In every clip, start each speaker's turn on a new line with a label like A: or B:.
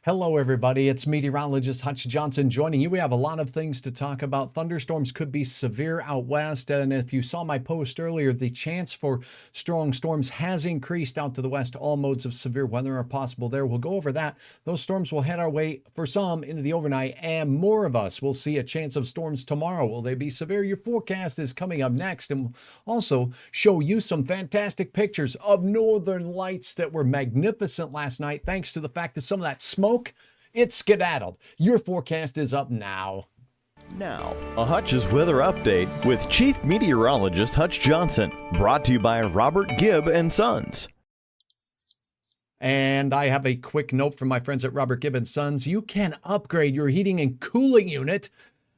A: Hello, everybody. It's meteorologist Hutch Johnson joining you. We have a lot of things to talk about. Thunderstorms could be severe out west. And if you saw my post earlier, the chance for strong storms has increased out to the west. All modes of severe weather are possible there. We'll go over that. Those storms will head our way for some into the overnight, and more of us will see a chance of storms tomorrow. Will they be severe? Your forecast is coming up next, and we'll also show you some fantastic pictures of northern lights that were magnificent last night, thanks to the fact that some of that smoke, it's skedaddled. Your forecast is up now.
B: Now, a Hutch's weather update with Chief Meteorologist Hutch Johnson, brought to you by Robert Gibb and Sons.
A: And I have a quick note from my friends at Robert Gibb and Sons. You can upgrade your heating and cooling unit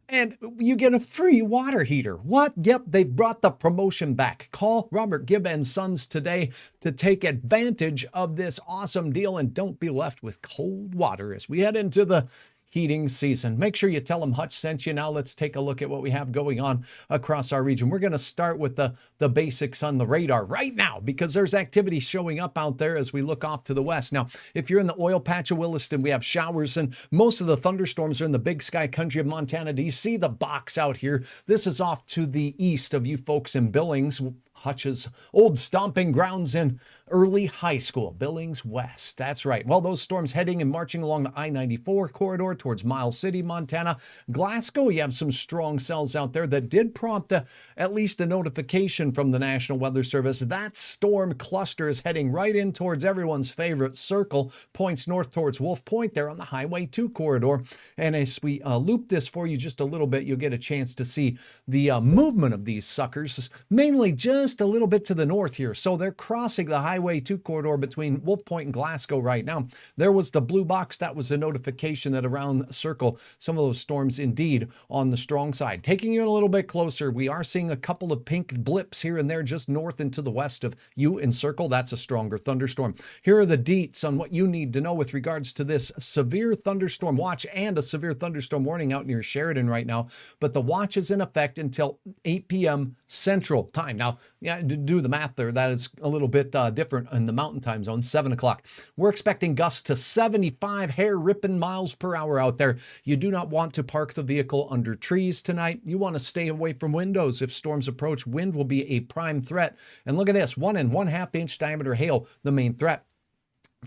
A: and you get a free water heater. What? Yep, they've brought the promotion back. Call Robert Gibb and Sons today to take advantage of this awesome deal and don't be left with cold water as we head into the heating season. Make sure you tell them Hutch sent you. Now let's take a look at what we have going on across our region. We're going to start with the basics on the radar right now because there's activity showing up out there as we look off to the west. Now, if you're in the oil patch of Williston, we have showers and most of the thunderstorms are in the big sky country of Montana. Do you see the box out here? This is off to the east of you folks in Billings, Hutch's old stomping grounds in early high school, Billings West. That's right. Well, those storms heading and marching along the I-94 corridor towards Miles City, Montana. Glasgow, you have some strong cells out there that did prompt at least a notification from the National Weather Service. That storm cluster is heading right in towards everyone's favorite circle, points north towards Wolf Point there on the Highway 2 corridor. And as we loop this for you just a little bit, you'll get a chance to see the movement of these suckers, mainly just a little bit to the north here. So they're crossing the Highway 2 corridor between Wolf Point and Glasgow right now. There was the blue box. That was a notification that around Circle, some of those storms indeed on the strong side. Taking you a little bit closer, we are seeing a couple of pink blips here and there just north and to the west of you in Circle. That's a stronger thunderstorm. Here are the deets on what you need to know with regards to this severe thunderstorm watch and a severe thunderstorm warning out near Sheridan right now. But the watch is in effect until 8 p.m. Central Time. Now, yeah, to do the math there, that is a little bit different in the mountain time zone, 7 o'clock. We're expecting gusts to 75 hair-ripping miles per hour out there. You do not want to park the vehicle under trees tonight. You want to stay away from windows. If storms approach, wind will be a prime threat. And look at this, 1 1/2 inch diameter hail, the main threat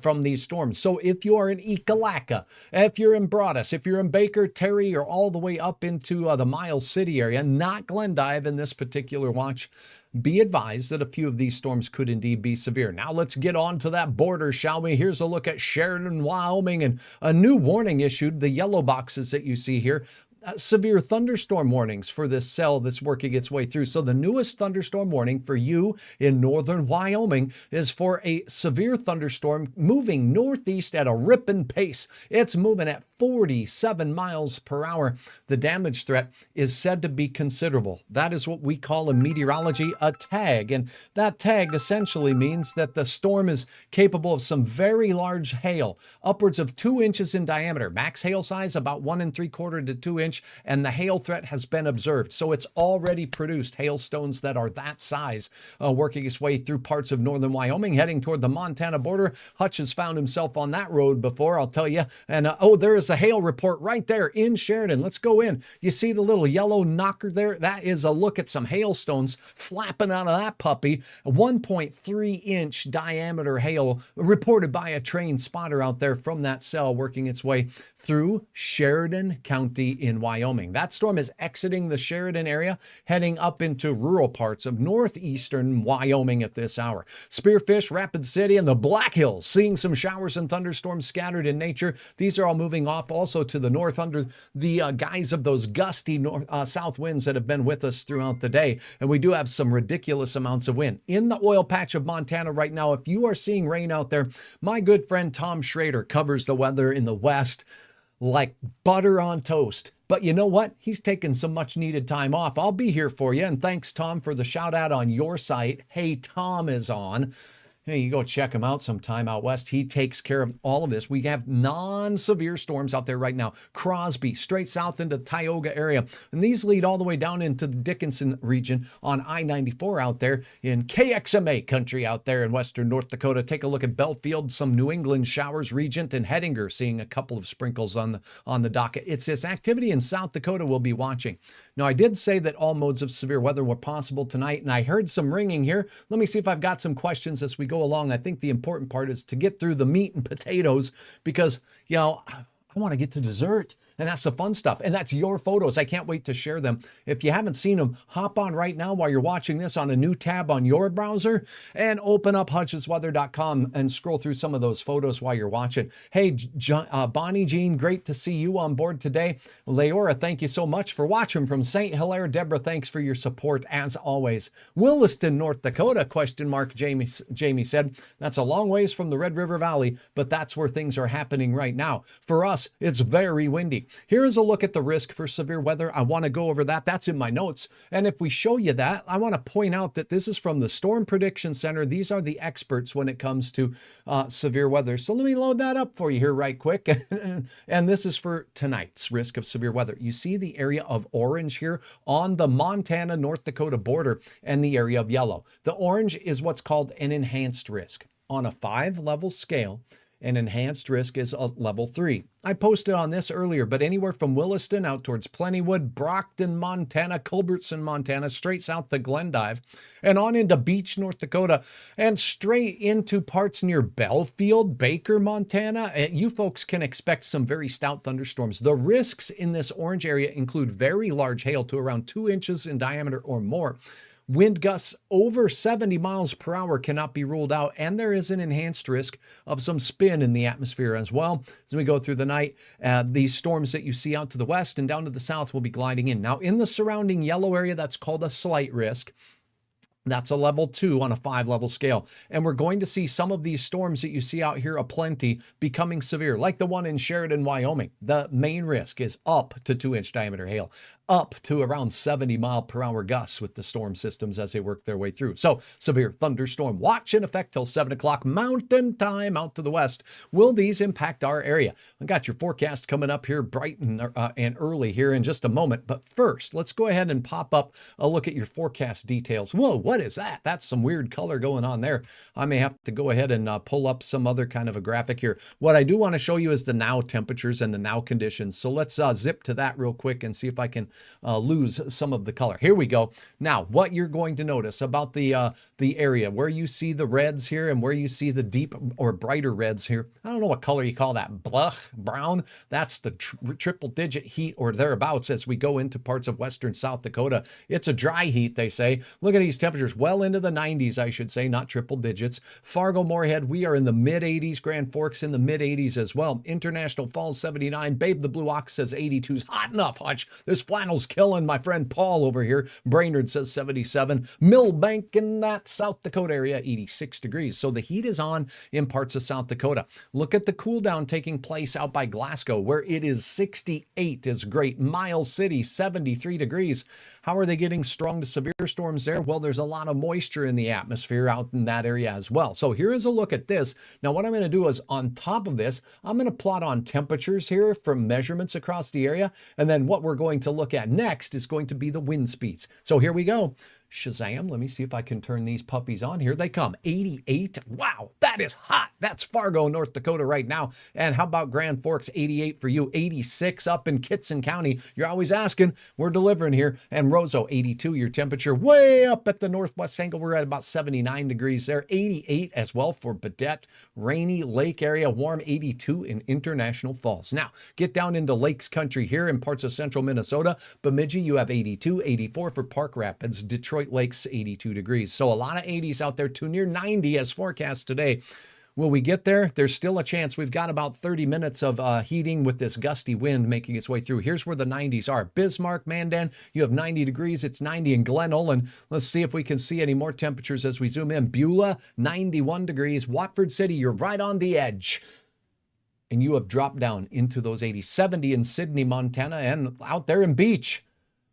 A: from these storms. So if you are in Ekalaka, if you're in Broadus, if you're in Baker, Terry, or all the way up into the Miles City area, not Glendive in this particular watch, be advised that a few of these storms could indeed be severe. Now let's get on to that border, shall we? Here's a look at Sheridan, Wyoming, and a new warning issued, the yellow boxes that you see here. Severe thunderstorm warnings for this cell that's working its way through. So the newest thunderstorm warning for you in northern Wyoming is for a severe thunderstorm moving northeast at a ripping pace. It's moving at 47 miles per hour. The damage threat is said to be considerable. That is what we call in meteorology a tag. And that tag essentially means that the storm is capable of some very large hail, upwards of 2 inches in diameter. Max hail size about 1 3/4 to 2 inch. And the hail threat has been observed. So it's already produced hailstones that are that size, working its way through parts of northern Wyoming, heading toward the Montana border. Hutch has found himself on that road before, I'll tell you. And oh, there is a hail report right there in Sheridan. Let's go in. You see the little yellow knocker there? That is a look at some hailstones flapping out of that puppy. A 1.3 inch diameter hail reported by a trained spotter out there from that cell, working its way through Sheridan County in Wyoming. That storm is exiting the Sheridan area, heading up into rural parts of northeastern Wyoming at this hour. Spearfish, Rapid City, and the Black Hills seeing some showers and thunderstorms scattered in nature. These are all moving off also to the north under the guise of those gusty south winds that have been with us throughout the day. And we do have some ridiculous amounts of wind. In the oil patch of Montana right now, if you are seeing rain out there, my good friend Tom Schrader covers the weather in the west like butter on toast. But you know what? He's taken some much needed time off. I'll be here for you. And thanks, Tom, for the shout out on your site. Hey, Tom is on. Hey, you go check him out sometime out west. He takes care of all of this. We have non-severe storms out there right now. Crosby, straight south into the Tioga area. And these lead all the way down into the Dickinson region on I-94 out there in KXMA country out there in western North Dakota. Take a look at Belfield, some New England showers, Regent and Hettinger seeing a couple of sprinkles on the docket. It's this activity in South Dakota we'll be watching. Now, I did say that all modes of severe weather were possible tonight, and I heard some ringing here. Let me see if I've got some questions as we go along. I think the important part is to get through the meat and potatoes because, I want to get to dessert. And that's the fun stuff. And that's your photos. I can't wait to share them. If you haven't seen them, hop on right now while you're watching this on a new tab on your browser and open up hutchesweather.com and scroll through some of those photos while you're watching. Hey, Bonnie Jean, great to see you on board today. Leora, thank you so much for watching from St. Hilaire. Deborah, thanks for your support as always. Williston, North Dakota, ? Jamie said, that's a long ways from the Red River Valley, but that's where things are happening right now. For us, it's very windy. Here is a look at the risk for severe weather. I want to go over that. That's in my notes. And if we show you that, I want to point out that this is from the Storm Prediction Center. These are the experts when it comes to severe weather. So let me load that up for you here right quick. And this is for tonight's risk of severe weather. You see the area of orange here on the Montana-North Dakota border and the area of yellow. The orange is what's called an enhanced risk. On a 5-level scale, an enhanced risk is a level 3. I posted on this earlier, but anywhere from Williston out towards Plentywood, Brockton, Montana, Culbertson, Montana, straight south to Glendive, and on into Beach, North Dakota, and straight into parts near Belfield, Baker, Montana. You folks can expect some very stout thunderstorms. The risks in this orange area include very large hail to around 2 inches in diameter or more. Wind gusts over 70 miles per hour cannot be ruled out, and there is an enhanced risk of some spin in the atmosphere as well. As we go through the night, these storms that you see out to the west and down to the south will be gliding in. Now, in the surrounding yellow area, that's called a slight risk. That's a level 2 on a 5-level scale. And we're going to see some of these storms that you see out here aplenty becoming severe, like the one in Sheridan, Wyoming. The main risk is up to 2-inch diameter hail, up to around 70-mile-per-hour gusts with the storm systems as they work their way through. So severe thunderstorm watch in effect till 7 o'clock Mountain Time out to the west. Will these impact our area? I got your forecast coming up here bright and early here in just a moment. But first, let's go ahead and pop up a look at your forecast details. Whoa, what is that? That's some weird color going on there. I may have to go ahead and pull up some other kind of a graphic here. What I do want to show you is the now temperatures and the now conditions. So let's zip to that real quick and see if I can lose some of the color. Here we go. Now, what you're going to notice about the area where you see the reds here and where you see the deep or brighter reds here. I don't know what color you call that. Brown. That's the triple digit heat or thereabouts as we go into parts of western South Dakota. It's a dry heat, they say. Look at these temperatures well into the 90s, I should say, not triple digits. Fargo, Moorhead, we are in the mid 80s. Grand Forks in the mid 80s as well. International Falls 79. Babe the Blue Ox says 82's hot enough, Hutch. This flannel's killing my friend Paul over here. Brainerd says 77. Millbank in that South Dakota area, 86 degrees. So the heat is on in parts of South Dakota. Look at the cool down taking place out by Glasgow, where it is 68 is great. Miles City, 73 degrees. How are they getting strong to severe storms there? Well, there's a lot of moisture in the atmosphere out in that area as well. So here is a look at this. Now, what I'm going to do is on top of this, I'm going to plot on temperatures here from measurements across the area. And then what we're going to look at next is going to be the wind speeds. So here we go. Shazam. Let me see if I can turn these puppies on. Here they come. 88. Wow, that is hot. That's Fargo, North Dakota right now. And how about Grand Forks? 88 for you. 86 up in Kitson County. You're always asking. We're delivering here. And Roseau, 82. Your temperature way up at the northwest angle. We're at about 79 degrees there. 88 as well for Badette. Rainy Lake area. Warm 82 in International Falls. Now, get down into Lakes Country here in parts of central Minnesota. Bemidji, you have 82. 84 for Park Rapids. Detroit Lakes, 82 degrees. So a lot of 80s out there, too near 90 as forecast today. Will we get there? There's still a chance. We've got about 30 minutes of heating with this gusty wind making its way through. Here's where the 90s are. Bismarck, Mandan, you have 90 degrees. It's 90 in Glen Ullin. Let's see if we can see any more temperatures as we zoom in. Beulah, 91 degrees. Watford City, you're right on the edge. And you have dropped down into those 80s. 70 in Sydney, Montana, and out there in Beach.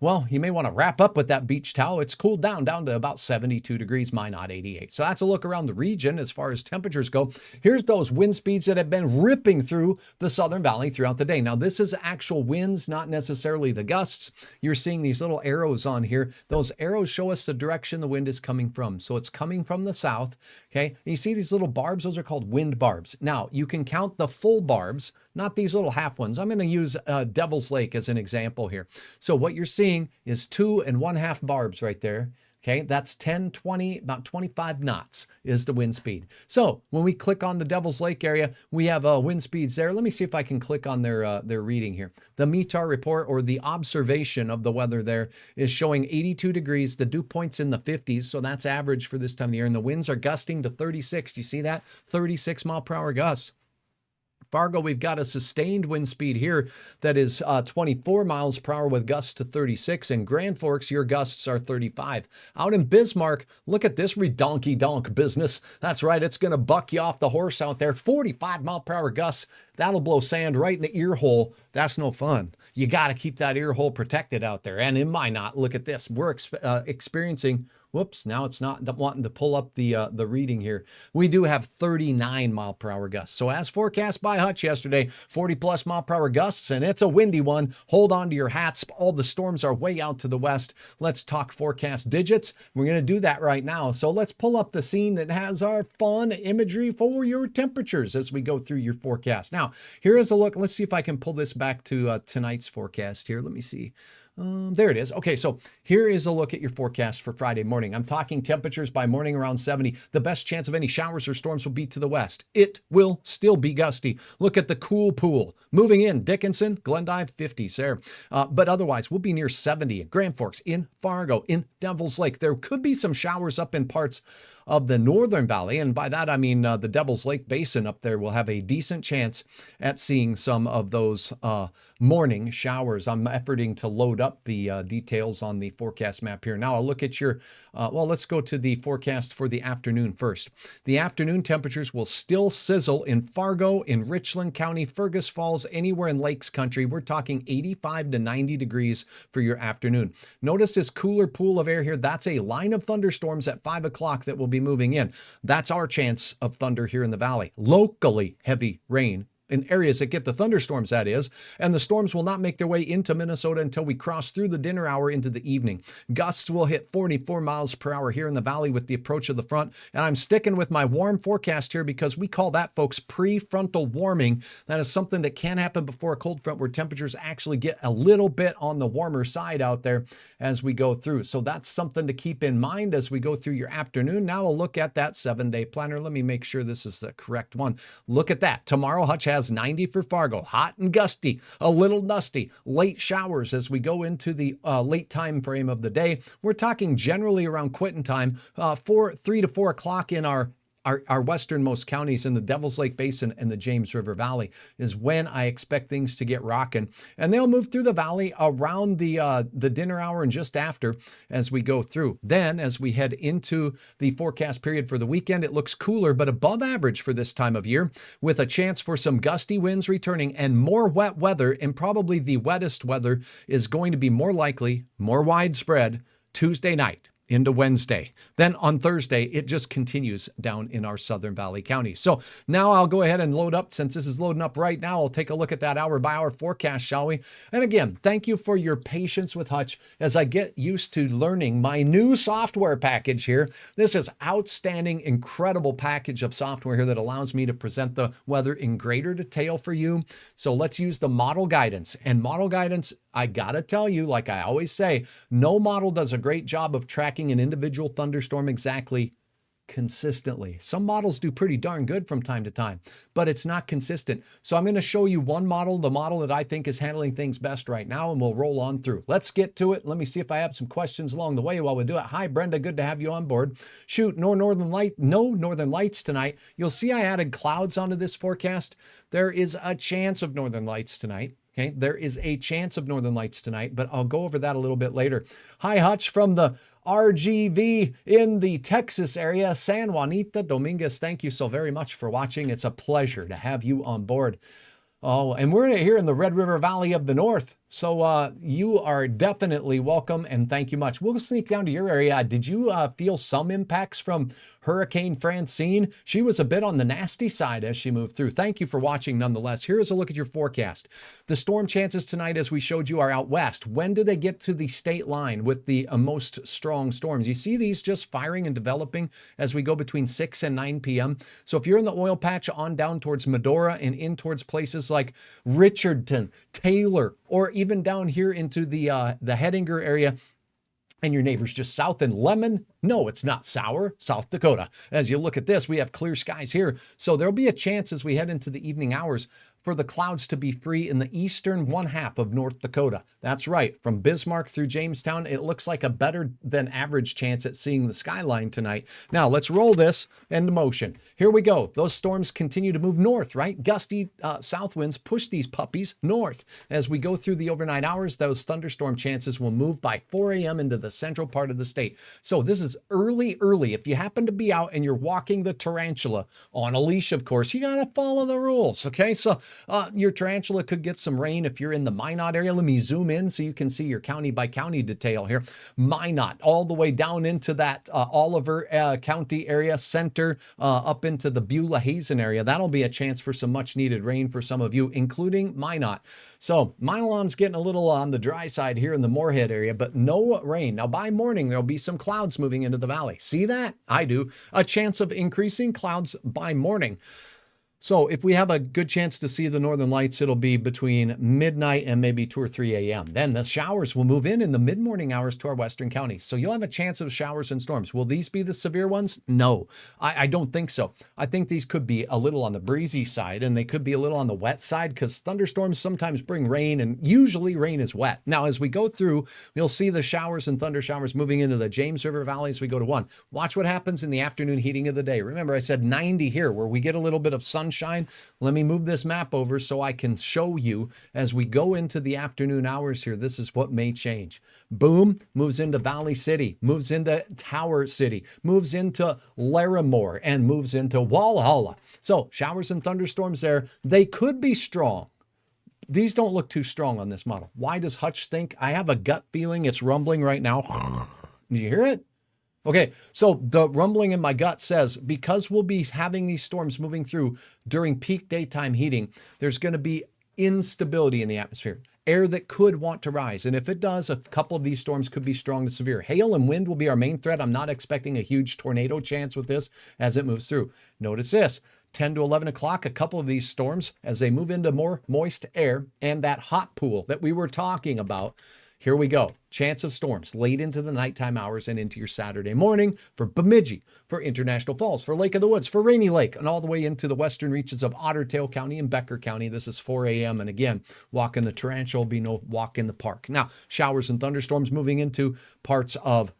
A: well, you may want to wrap up with that beach towel. It's cooled down to about 72 degrees, Minot 88. So that's a look around the region as far as temperatures go. Here's those wind speeds that have been ripping through the Southern Valley throughout the day. Now, this is actual winds, not necessarily the gusts. You're seeing these little arrows on here. Those arrows show us the direction the wind is coming from. So it's coming from the south, okay? And you see these little barbs? Those are called wind barbs. Now, you can count the full barbs, not these little half ones. I'm going to use Devil's Lake as an example here. So what you're seeing is 2 1/2 barbs right there. Okay, that's 10, 20, about 25 knots is the wind speed. So when we click on the Devil's Lake area, we have wind speeds there. Let me see if I can click on their reading here. The METAR report, or the observation of the weather there, is showing 82 degrees. The dew point's in the 50s, so that's average for this time of the year. And the winds are gusting to 36. You see that? 36 mile per hour gusts. Fargo, we've got a sustained wind speed here that is 24 miles per hour with gusts to 36. In Grand Forks, your gusts are 35. Out in Bismarck, look at this redonky-donk business. That's right, it's going to buck you off the horse out there. 45 mile per hour gusts. That'll blow sand right in the ear hole. That's no fun. You got to keep that ear hole protected out there. And in Minot, look at this. We're experiencing... Whoops, now it's not wanting to pull up the reading here. We do have 39 mile per hour gusts. So as forecast by Hutch yesterday, 40 plus mile per hour gusts, and it's a windy one. Hold on to your hats. All the storms are way out to the west. Let's talk forecast digits. We're going to do that right now. So let's pull up the scene that has our fun imagery for your temperatures as we go through your forecast. Now, here is a look. Let's see if I can pull this back to tonight's forecast here. Let me see. There it is. Okay, so here is a look at your forecast for Friday morning. I'm talking temperatures by morning around 70. The best chance of any showers or storms will be to the west. It will still be gusty. Look at the cool pool. Moving in, Dickinson, Glendive, 50s there. But otherwise, we'll be near 70 in Grand Forks, in Fargo, in Devil's Lake. There could be some showers up in parts of the Northern Valley, and by that I mean the Devil's Lake Basin up there will have a decent chance at seeing some of those morning showers. I'm efforting to load up the details on the forecast map here. Now I'll look at your, well, let's go to the forecast for the afternoon first. The afternoon temperatures will still sizzle in Fargo, in Richland County, Fergus Falls, anywhere in Lakes Country. We're talking 85 to 90 degrees for your afternoon. Notice this cooler pool of air here. That's a line of thunderstorms at 5 o'clock that will be moving in. That's our chance of thunder here in the valley. Locally heavy rain in areas that get the thunderstorms, that is, and the storms will not make their way into Minnesota until we cross through the dinner hour into the evening. Gusts will hit 44 miles per hour here in the valley with the approach of the front, and I'm sticking with my warm forecast here because we call that, folks, prefrontal warming. That is something that can happen before a cold front where temperatures actually get a little bit on the warmer side out there as we go through. So that's something to keep in mind as we go through your afternoon. Now we'll look at that 7-day planner. Let me make sure this is the correct one. Look at that. Tomorrow, Hutch has 90 for Fargo, hot and gusty, a little dusty, late showers as we go into the late time frame of the day. We're talking generally around quitting time, 3 to 4 o'clock in our westernmost counties in the Devil's Lake Basin and the James River Valley is when I expect things to get rocking. And they'll move through the valley around the dinner hour and just after as we go through. Then as we head into the forecast period for the weekend, it looks cooler but above average for this time of year with a chance for some gusty winds returning and more wet weather, and probably the wettest weather is going to be more likely, more widespread Tuesday night into Wednesday. Then on Thursday, it just continues down in our Southern Valley counties. So now I'll go ahead and load up. Since this is loading up right now, I'll take a look at that hour by hour forecast, shall we? And again, thank you for your patience with Hutch as I get used to learning my new software package here. This is outstanding, incredible package of software here that allows me to present the weather in greater detail for you. So let's use the model guidance. And model guidance, I gotta tell you, like I always say, no model does a great job of tracking an individual thunderstorm exactly consistently. Some models do pretty darn good from time to time, but it's not consistent. So I'm going to show you one model, the model that I think is handling things best right now, and we'll roll on through. Let's get to it. Let me see if I have some questions along the way while we do it. Hi, Brenda. Good to have you on board. Shoot, no northern lights tonight. You'll see I added clouds onto this forecast. There is a chance of northern lights tonight. Okay, there is a chance of northern lights tonight, but I'll go over that a little bit later. Hi, Hutch from the RGV in the Texas area, San Juanita Dominguez. Thank you so very much for watching. It's a pleasure to have you on board. Oh, and we're here in the Red River Valley of the North. So you are definitely welcome and thank you much. We'll sneak down to your area. Did you feel some impacts from Hurricane Francine? She was a bit on the nasty side as she moved through. Thank you for watching nonetheless. Here's a look at your forecast. The storm chances tonight, as we showed you, are out west. When do they get to the state line with the most strong storms? You see these just firing and developing as we go between 6 and 9 p.m. So if you're in the oil patch on down towards Medora and in towards places like Richardson, Taylor, or even down here into the Hettinger area, and your neighbor's just south in Lemon. No, it's not Sour, South Dakota. As you look at this, we have clear skies here. So there'll be a chance as we head into the evening hours for the clouds to be free in the eastern one half of North Dakota. That's right. From Bismarck through Jamestown, it looks like a better than average chance at seeing the skyline tonight. Now let's roll this into motion. Here we go. Those storms continue to move north, right? Gusty south winds push these puppies north. As we go through the overnight hours, those thunderstorm chances will move by 4 a.m. into the central part of the state. So this is early. If you happen to be out and you're walking the tarantula on a leash, of course, you got to follow the rules. Okay. So your tarantula could get some rain if you're in the Minot area. Let me zoom in so you can see your county by county detail here. Minot all the way down into that Oliver County area center, up into the Beulah-Hazen area. That'll be a chance for some much needed rain for some of you, including Minot. So Minot's getting a little on the dry side here in the Moorhead area, but no rain. Now by morning, there'll be some clouds moving into the valley. See that? I do. A chance of increasing clouds by morning. So if we have a good chance to see the northern lights, it'll be between midnight and maybe 2 or 3 a.m. Then the showers will move in the mid-morning hours to our western counties. So you'll have a chance of showers and storms. Will these be the severe ones? No, I don't think so. I think these could be a little on the breezy side and they could be a little on the wet side because thunderstorms sometimes bring rain and usually rain is wet. Now, as we go through, you'll see the showers and thunder showers moving into the James River Valley as we go to 1. Watch what happens in the afternoon heating of the day. Remember, I said 90 here where we get a little bit of sunshine. Let me move this map over so I can show you as we go into the afternoon hours here. This is what may change. Boom, moves into Valley City, moves into Tower City, moves into Larimore, and moves into Walhalla. So showers and thunderstorms there. They could be strong. These don't look too strong on this model. Why does Hutch think? I have a gut feeling it's rumbling right now. Do you hear it? Okay, so the rumbling in my gut says because we'll be having these storms moving through during peak daytime heating, there's going to be instability in the atmosphere, air that could want to rise. And if it does, a couple of these storms could be strong to severe. Hail and wind will be our main threat. I'm not expecting a huge tornado chance with this as it moves through. Notice this. 10 to 11 o'clock, a couple of these storms as they move into more moist air and that hot pool that we were talking about. Here we go. Chance of storms late into the nighttime hours and into your Saturday morning for Bemidji, for International Falls, for Lake of the Woods, for Rainy Lake, and all the way into the western reaches of Otter Tail County and Becker County. This is 4 a.m. And again, walk in the tarantula will be no walk in the park. Now, showers and thunderstorms moving into parts of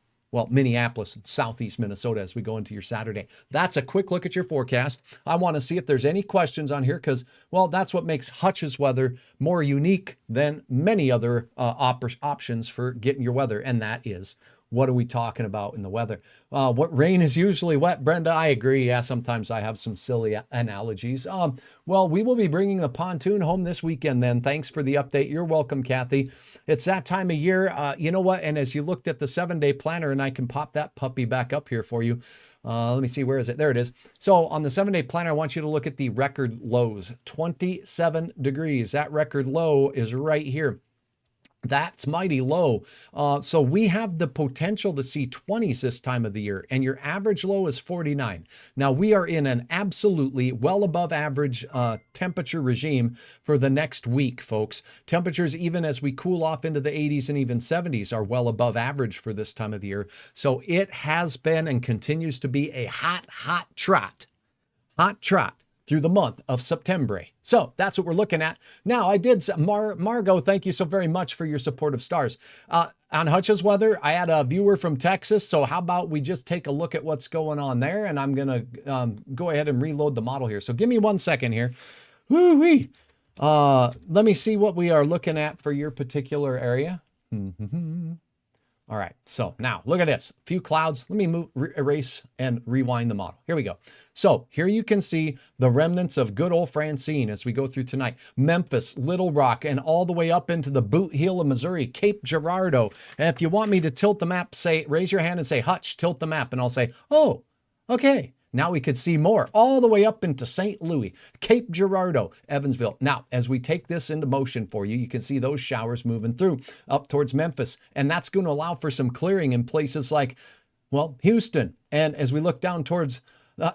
A: Minneapolis and southeast Minnesota as we go into your Saturday. That's a quick look at your forecast. I want to see if there's any questions on here because, that's what makes Hutch's weather more unique than many other options for getting your weather. And that is, what are we talking about in the weather? What rain is usually wet, Brenda? I agree. Yeah, sometimes I have some silly analogies. We will be bringing the pontoon home this weekend then. Thanks for the update. You're welcome, Kathy. It's that time of year. You know what? And as you looked at the 7-day planner, and I can pop that puppy back up here for you. Let me see, where is it? There it is. So on the 7-day planner, I want you to look at the record lows, 27 degrees. That record low is right here. That's mighty low. So we have the potential to see 20s this time of the year, and your average low is 49. Now we are in an absolutely well above average temperature regime for the next week, folks. Temperatures, even as we cool off into the 80s and even 70s, are well above average for this time of the year. So it has been and continues to be a hot trot through the month of September. So that's what we're looking at. Now, I did, Margot, thank you so very much for your support of stars. On Hutch's weather, I had a viewer from Texas, so how about we just take a look at what's going on there, and I'm going to go ahead and reload the model here. So give me 1 second here. Woo-wee. Let me see what we are looking at for your particular area. All right, so now look at this. A few clouds. Let me erase and rewind the model. Here we go. So here you can see the remnants of good old Francine as we go through tonight. Memphis, Little Rock, and all the way up into the boot heel of Missouri, Cape Girardeau. And if you want me to tilt the map, say, raise your hand and say, Hutch, tilt the map. And I'll say, oh, okay. Now we could see more all the way up into St. Louis, Cape Girardeau, Evansville. Now, as we take this into motion for you, you can see those showers moving through up towards Memphis. And that's going to allow for some clearing in places like, well, Houston. And as we look down towards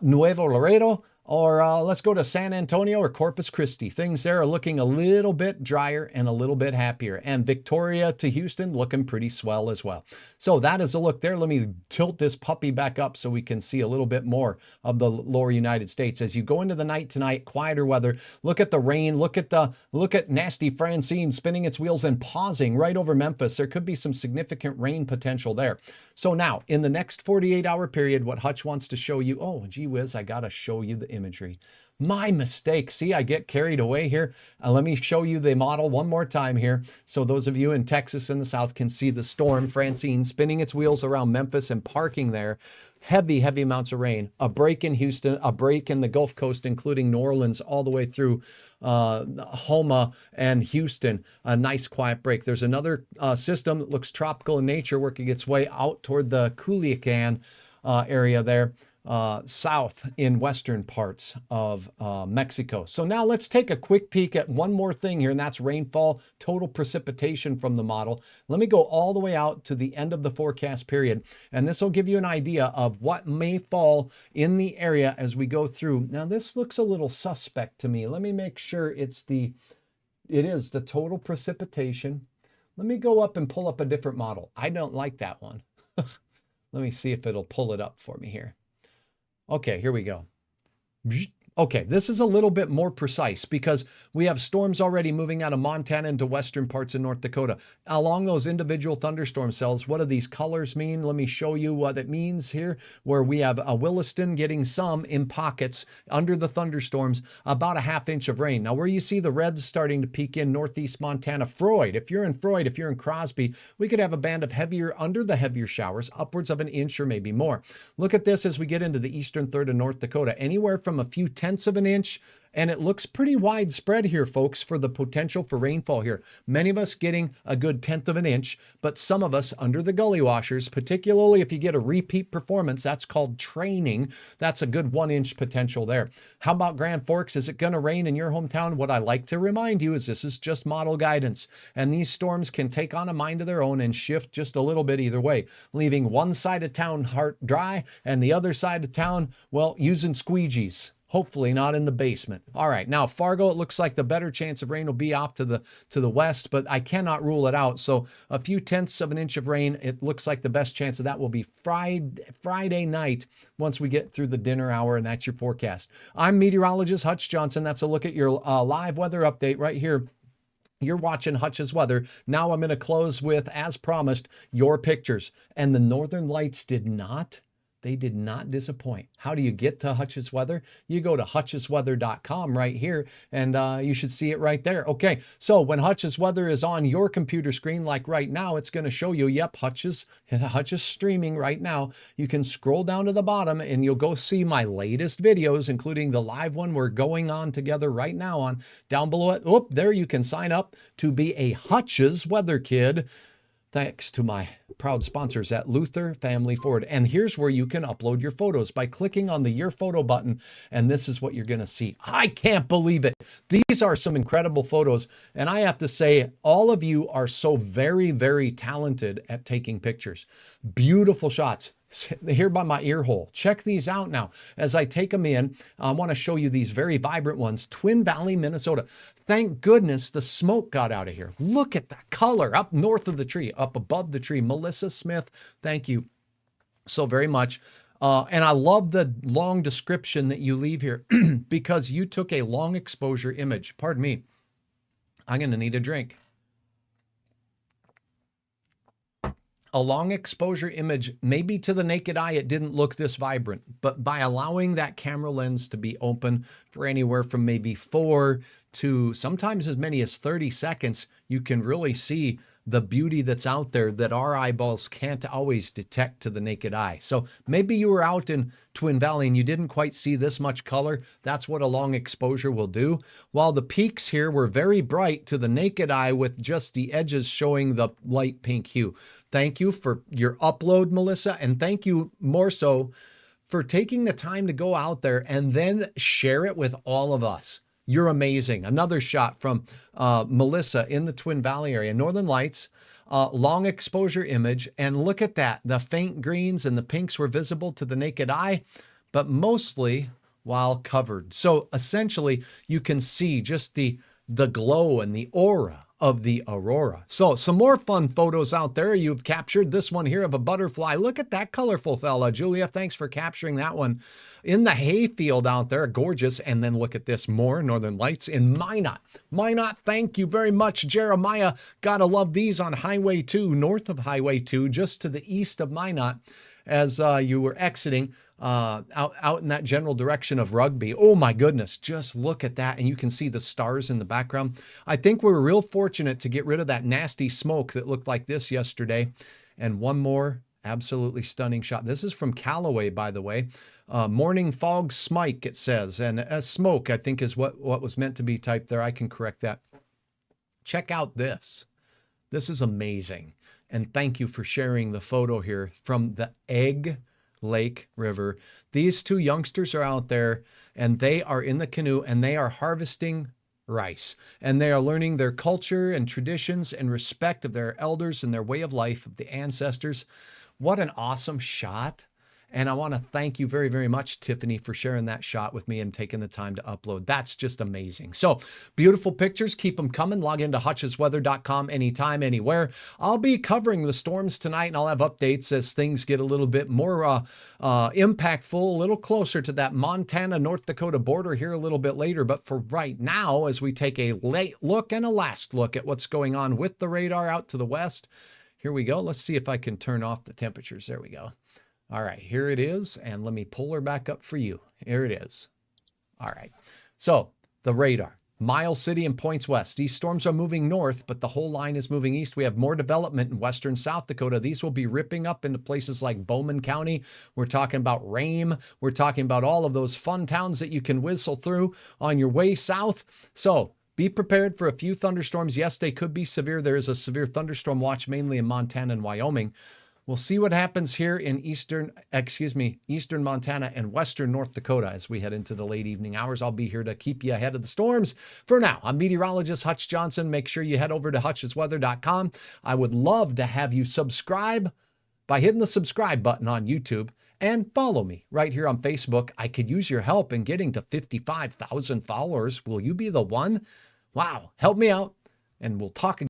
A: Nuevo Laredo, or let's go to San Antonio or Corpus Christi. Things there are looking a little bit drier and a little bit happier. And Victoria to Houston looking pretty swell as well. So that is a look there. Let me tilt this puppy back up so we can see a little bit more of the lower United States. As you go into the night tonight, quieter weather, look at the rain, look at nasty Francine spinning its wheels and pausing right over Memphis. There could be some significant rain potential there. So now in the next 48-hour period, what Hutch wants to show you, oh, gee whiz, I got to show you the imagery. My mistake. See, I get carried away here. Let me show you the model one more time here. So those of you in Texas and the South can see the storm, Francine, spinning its wheels around Memphis and parking there. Heavy, heavy amounts of rain. A break in Houston, a break in the Gulf Coast, including New Orleans, all the way through Homa and Houston. A nice quiet break. There's another system that looks tropical in nature working its way out toward the Culiacan area there. South in western parts of Mexico. So now let's take a quick peek at one more thing here, and that's rainfall, total precipitation from the model. Let me go all the way out to the end of the forecast period, and this will give you an idea of what may fall in the area as we go through. Now this looks a little suspect to me. Let me make sure it is the total precipitation. Let me go up and pull up a different model. I don't like that one. Let me see if it'll pull it up for me here. Okay, here we go. Okay, this is a little bit more precise because we have storms already moving out of Montana into western parts of North Dakota. Along those individual thunderstorm cells, what do these colors mean? Let me show you what it means here, where we have a Williston getting some in pockets under the thunderstorms, about a ½ inch of rain. Now, where you see the reds starting to peak in northeast Montana, Freud, if you're in Crosby, we could have a band of under the heavier showers, upwards of 1 inch or maybe more. Look at this as we get into the eastern third of North Dakota, anywhere from a few tenths of an inch, and it looks pretty widespread here, folks, for the potential for rainfall here. Many of us getting a good 1/10 of an inch, but some of us under the gully washers, particularly if you get a repeat performance, that's called training. That's a good 1 inch potential there. How about Grand Forks? Is it going to rain in your hometown? What I like to remind you is this is just model guidance, and these storms can take on a mind of their own and shift just a little bit either way, leaving one side of town dry and the other side of town, well, using squeegees. Hopefully not in the basement. All right, now Fargo, it looks like the better chance of rain will be off to the west, but I cannot rule it out. So a few tenths of an inch of rain, it looks like the best chance of that will be Friday night once we get through the dinner hour, and that's your forecast. I'm meteorologist Hutch Johnson. That's a look at your live weather update right here. You're watching Hutch's Weather. Now I'm going to close with, as promised, your pictures. And the Northern Lights did not disappoint. How do you get to Hutch's Weather? You go to hutchesweather.com right here, and you should see it right there. Okay, so when Hutch's Weather is on your computer screen, like right now, it's going to show you, yep, Hutch is streaming right now. You can scroll down to the bottom, and you'll go see my latest videos, including the live one we're going on together right now on. Down below it, oh, there you can sign up to be a Hutch's Weather Kid. Thanks to my proud sponsors at Luther Family Ford. And here's where you can upload your photos by clicking on the Your Photo button. And this is what you're going to see. I can't believe it. These are some incredible photos. And I have to say, all of you are so very, very talented at taking pictures. Beautiful shots. Here by my ear hole. Check these out now. As I take them in, I want to show you these very vibrant ones. Twin Valley, Minnesota. Thank goodness the smoke got out of here. Look at the color up north of the tree, up above the tree. Melissa Smith, thank you so very much. And I love the long description that you leave here because you took a long exposure image. Pardon me. I'm going to need a drink. A long exposure image, maybe to the naked eye, it didn't look this vibrant, but by allowing that camera lens to be open for anywhere from maybe 4 to sometimes as many as 30 seconds, you can really see the beauty that's out there that our eyeballs can't always detect to the naked eye. So maybe you were out in Twin Valley and you didn't quite see this much color. That's what a long exposure will do. While the peaks here were very bright to the naked eye with just the edges showing the light pink hue. Thank you for your upload, Melissa, and thank you more so for taking the time to go out there and then share it with all of us. You're amazing. Another shot from Melissa in the Twin Valley area. Northern Lights, long exposure image. And look at that. The faint greens and the pinks were visible to the naked eye, but mostly while covered. So essentially, you can see just the glow and the aura of the aurora. So some more fun photos out there you've captured. This one here of a butterfly. Look at that colorful fella. Julia, thanks for capturing that one. In the hayfield out there, gorgeous. And then look at this, more Northern Lights in Minot. Minot, thank you very much. Jeremiah, gotta love these on Highway 2, north of Highway 2, just to the east of Minot as you were exiting out in that general direction of Rugby. Oh my goodness, just look at that. And you can see the stars in the background. I think we were real fortunate to get rid of that nasty smoke that looked like this yesterday. And one more absolutely stunning shot. This is from Callaway, by the way. Morning fog smike, it says. And smoke, I think, is what was meant to be typed there. I can correct that. Check out this. This is amazing. And thank you for sharing the photo here from the Egg Lake River. These two youngsters are out there and they are in the canoe and they are harvesting rice. And they are learning their culture and traditions and respect of their elders and their way of life of the ancestors. What an awesome shot. And I want to thank you very, very much, Tiffany, for sharing that shot with me and taking the time to upload. That's just amazing. So beautiful pictures. Keep them coming. Log into hutchesweather.com anytime, anywhere. I'll be covering the storms tonight, and I'll have updates as things get a little bit more impactful, a little closer to that Montana-North Dakota border here a little bit later. But for right now, as we take a late look and a last look at what's going on with the radar out to the west, here we go. Let's see if I can turn off the temperatures. There we go. All right, here it is. And let me pull her back up for you. Here it is. All right. So the radar, Miles City and points west. These storms are moving north, but the whole line is moving east. We have more development in western South Dakota. These will be ripping up into places like Bowman County. We're talking about Rame. We're talking about all of those fun towns that you can whistle through on your way south. So be prepared for a few thunderstorms. Yes, they could be severe. There is a severe thunderstorm watch mainly in Montana and Wyoming. We'll see what happens here in eastern Montana and western North Dakota as we head into the late evening hours. I'll be here to keep you ahead of the storms. For now, I'm meteorologist Hutch Johnson. Make sure you head over to hutchesweather.com. I would love to have you subscribe by hitting the subscribe button on YouTube and follow me right here on Facebook. I could use your help in getting to 55,000 followers. Will you be the one? Wow, help me out and we'll talk again.